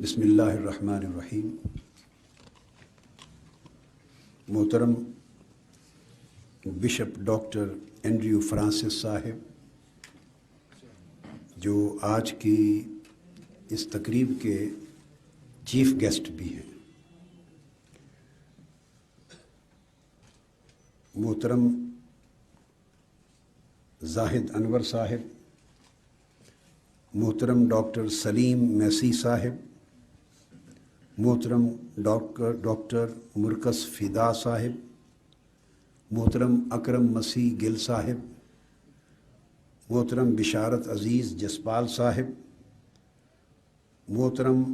بسم اللہ الرحمن الرحیم۔ محترم بشپ ڈاکٹر اینڈریو فرانسس صاحب، جو آج کی اس تقریب کے چیف گیسٹ بھی ہیں، محترم زاہد انور صاحب، محترم ڈاکٹر سلیم میسی صاحب، محترم ڈاکٹر مرکز فدا صاحب، محترم اکرم مسیح گل صاحب، محترم بشارت عزیز جسپال صاحب، محترم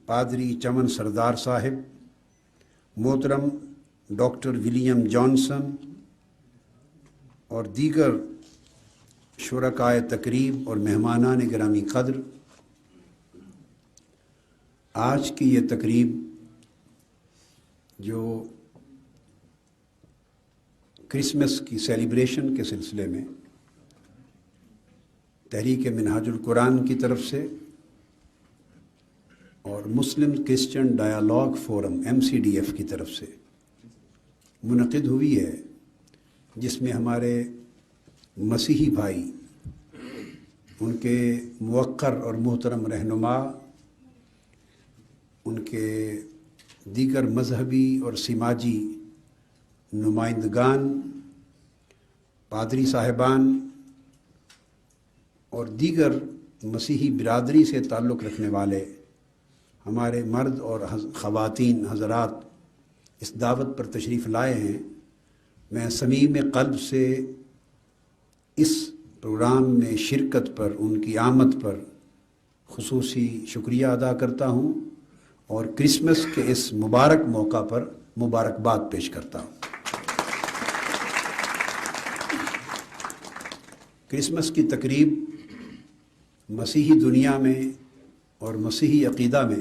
پادری چمن سردار صاحب، محترم ڈاکٹر ولیم جانسن اور دیگر شرکائے تقریب اور مہمانان گرامی قدر، آج کی یہ تقریب جو کرسمس کی سیلیبریشن کے سلسلے میں تحریک منہاج القرآن کی طرف سے اور مسلم کرسچن ڈائیلاگ فورم MCDF کی طرف سے منعقد ہوئی ہے، جس میں ہمارے مسیحی بھائی، ان کے موقر اور محترم رہنما، ان کے دیگر مذہبی اور سماجی نمائندگان، پادری صاحبان اور دیگر مسیحی برادری سے تعلق رکھنے والے ہمارے مرد اور خواتین حضرات اس دعوت پر تشریف لائے ہیں۔ میں صمیم قلب سے اس پروگرام میں شرکت پر، ان کی آمد پر خصوصی شکریہ ادا کرتا ہوں اور کرسمس کے اس مبارک موقع پر مبارکباد پیش کرتا ہوں۔ کرسمس کی تقریب مسیحی دنیا میں اور مسیحی عقیدہ میں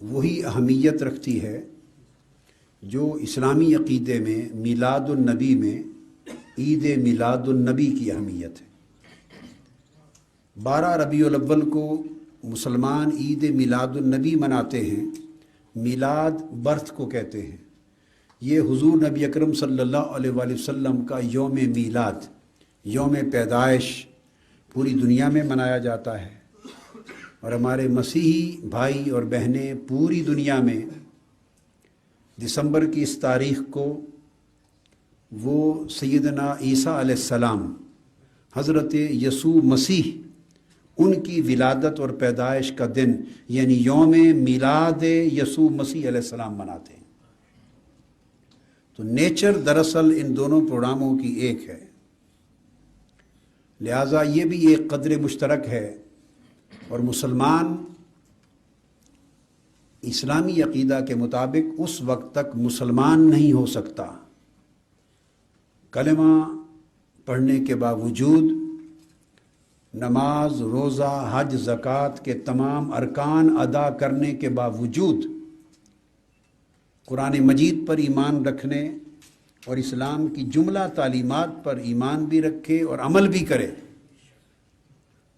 وہی اہمیت رکھتی ہے جو اسلامی عقیدے میں میلاد النبی میں عید میلاد النبی کی اہمیت ہے۔ 12 ربیع الاول کو مسلمان عید میلاد النبی مناتے ہیں۔ میلاد برتھ کو کہتے ہیں۔ یہ حضور نبی اکرم صلی اللہ علیہ وآلہ وسلم کا یوم میلاد، یوم پیدائش پوری دنیا میں منایا جاتا ہے، اور ہمارے مسیحی بھائی اور بہنیں پوری دنیا میں دسمبر کی اس تاریخ کو وہ سیدنا عیسیٰ علیہ السلام، حضرت یسوع مسیح، ان کی ولادت اور پیدائش کا دن یعنی یوم میلاد یسوع مسیح علیہ السلام مناتے ہیں۔ تو نیچر دراصل ان دونوں پروگراموں کی ایک ہے، لہٰذا یہ بھی ایک قدر مشترک ہے، اور مسلمان اسلامی عقیدہ کے مطابق اس وقت تک مسلمان نہیں ہو سکتا کلمہ پڑھنے کے باوجود، نماز، روزہ، حج، زکوٰۃ کے تمام ارکان ادا کرنے کے باوجود قرآن مجید پر ایمان رکھنے اور اسلام کی جملہ تعلیمات پر ایمان بھی رکھے اور عمل بھی کرے،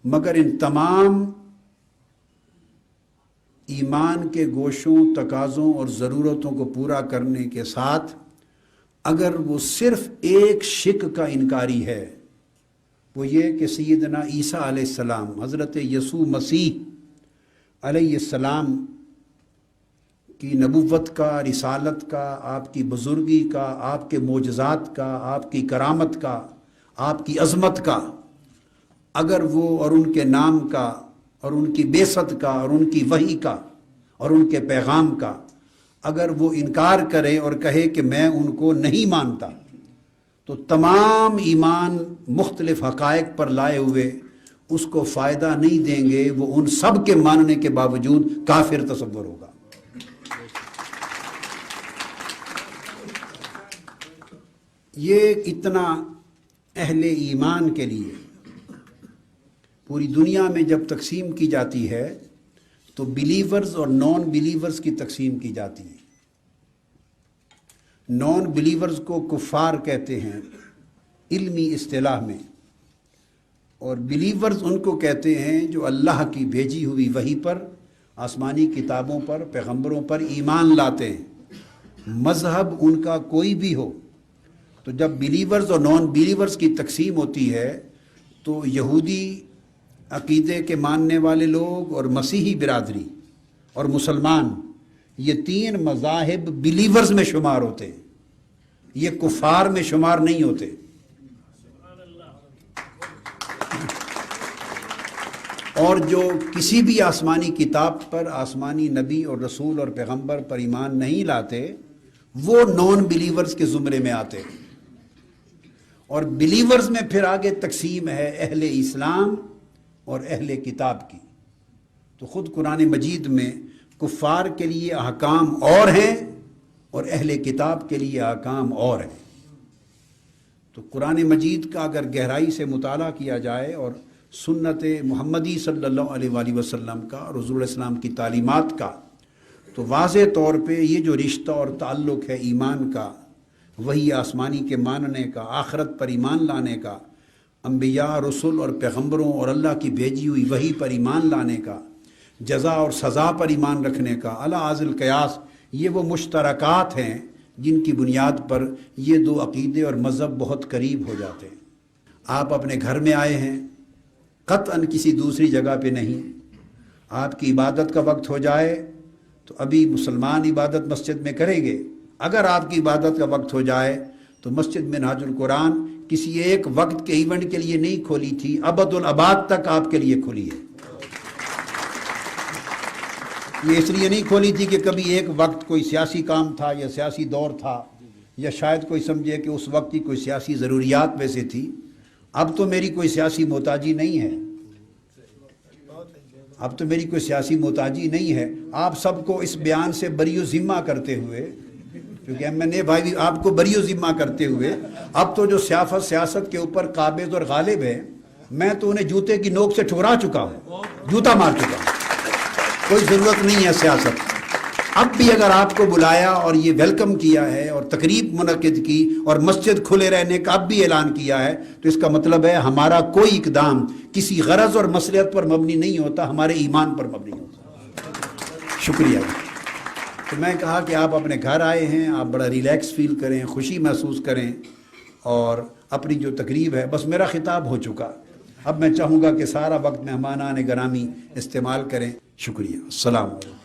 مگر ان تمام ایمان کے گوشوں، تقاضوں اور ضرورتوں کو پورا کرنے کے ساتھ اگر وہ صرف ایک شک کا انکاری ہے، وہ یہ کہ سیدنا عیسیٰ علیہ السلام، حضرت یسوع مسیح علیہ السلام کی نبوت کا، رسالت کا، آپ کی بزرگی کا، آپ کے معجزات کا، آپ کی کرامت کا، آپ کی عظمت کا، اگر وہ اور ان کے نام کا اور ان کی بعثت کا اور ان کی وحی کا اور ان کے پیغام کا اگر وہ انکار کرے اور کہے کہ میں ان کو نہیں مانتا، تو تمام ایمان مختلف حقائق پر لائے ہوئے اس کو فائدہ نہیں دیں گے، وہ ان سب کے ماننے کے باوجود کافر تصور ہوگا۔ یہ اتنا اہل ایمان کے لیے پوری دنیا میں جب تقسیم کی جاتی ہے تو بلیورز اور نان بلیورز کی تقسیم کی جاتی ہے۔ نان بلیورز کو کفار کہتے ہیں علمی اصطلاح میں، اور بلیورز ان کو کہتے ہیں جو اللہ کی بھیجی ہوئی وحی پر، آسمانی کتابوں پر، پیغمبروں پر ایمان لاتے ہیں، مذہب ان کا کوئی بھی ہو۔ تو جب بلیورز اور نان بلیورز کی تقسیم ہوتی ہے تو یہودی عقیدے کے ماننے والے لوگ اور مسیحی برادری اور مسلمان، یہ تین مذاہب بلیورز میں شمار ہوتے ہیں، یہ کفار میں شمار نہیں ہوتے۔ اور جو کسی بھی آسمانی کتاب پر، آسمانی نبی اور رسول اور پیغمبر پر ایمان نہیں لاتے، وہ نان بلیورز کے زمرے میں آتے ہیں۔ اور بلیورز میں پھر آگے تقسیم ہے اہل اسلام اور اہل کتاب کی۔ تو خود قرآن مجید میں کفار کے لیے احکام اور ہیں اور اہل کتاب کے لیے احکام اور ہیں۔ تو قرآن مجید کا اگر گہرائی سے مطالعہ کیا جائے اور سنت محمدی صلی اللہ علیہ وآلہ وسلم کا اور حضور السلام کی تعلیمات کا، تو واضح طور پہ یہ جو رشتہ اور تعلق ہے ایمان کا، وہی آسمانی کے ماننے کا، آخرت پر ایمان لانے کا، انبیاء، رسول اور پیغمبروں اور اللہ کی بھیجی ہوئی وحی پر ایمان لانے کا، جزا اور سزا پر ایمان رکھنے کا، اعلیٰ ازل قیاس، یہ وہ مشترکات ہیں جن کی بنیاد پر یہ دو عقیدے اور مذہب بہت قریب ہو جاتے ہیں۔ آپ اپنے گھر میں آئے ہیں، قطعاً کسی دوسری جگہ پہ نہیں۔ آپ کی عبادت کا وقت ہو جائے تو ابھی مسلمان عبادت مسجد میں کریں گے، اگر آپ کی عبادت کا وقت ہو جائے تو مسجد منہاج القرآن کسی ایک وقت کے ایونٹ کے لیے نہیں کھولی تھی، ابد الاباد تک آپ کے لیے کھلی ہے۔ یہ اس لیے نہیں کھولی تھی کہ کبھی ایک وقت کوئی سیاسی کام تھا یا سیاسی دور تھا، یا شاید کوئی سمجھے کہ اس وقت کی کوئی سیاسی ضروریات میں سے تھی۔ اب تو میری کوئی سیاسی محتاجی نہیں ہے، اب تو میری کوئی سیاسی محتاجی نہیں ہے۔ آپ سب کو اس بیان سے بری و ذمہ کرتے ہوئے، کیونکہ M&A بھائی بھی آپ کو بری و ذمہ کرتے ہوئے، اب تو جو سیاست کے اوپر قابض اور غالب ہے، میں تو انہیں جوتے کی نوک سے ٹھکرا چکا ہوں، جوتا مار چکا ہوں، کوئی ضرورت نہیں ہے سیاست۔ اب بھی اگر آپ کو بلایا اور یہ ویلکم کیا ہے اور تقریب منعقد کی اور مسجد کھلے رہنے کا اب بھی اعلان کیا ہے، تو اس کا مطلب ہے ہمارا کوئی اقدام کسی غرض اور مصلحت پر مبنی نہیں ہوتا، ہمارے ایمان پر مبنی ہوتا۔ شکریہ۔ تو میں کہا کہ آپ اپنے گھر آئے ہیں، آپ بڑا ریلیکس فیل کریں، خوشی محسوس کریں، اور اپنی جو تقریب ہے، بس میرا خطاب ہو چکا، اب میں چاہوں گا کہ سارا وقت مہمانان گرامی استعمال کریں۔ شکریہ۔ السلام علیکم۔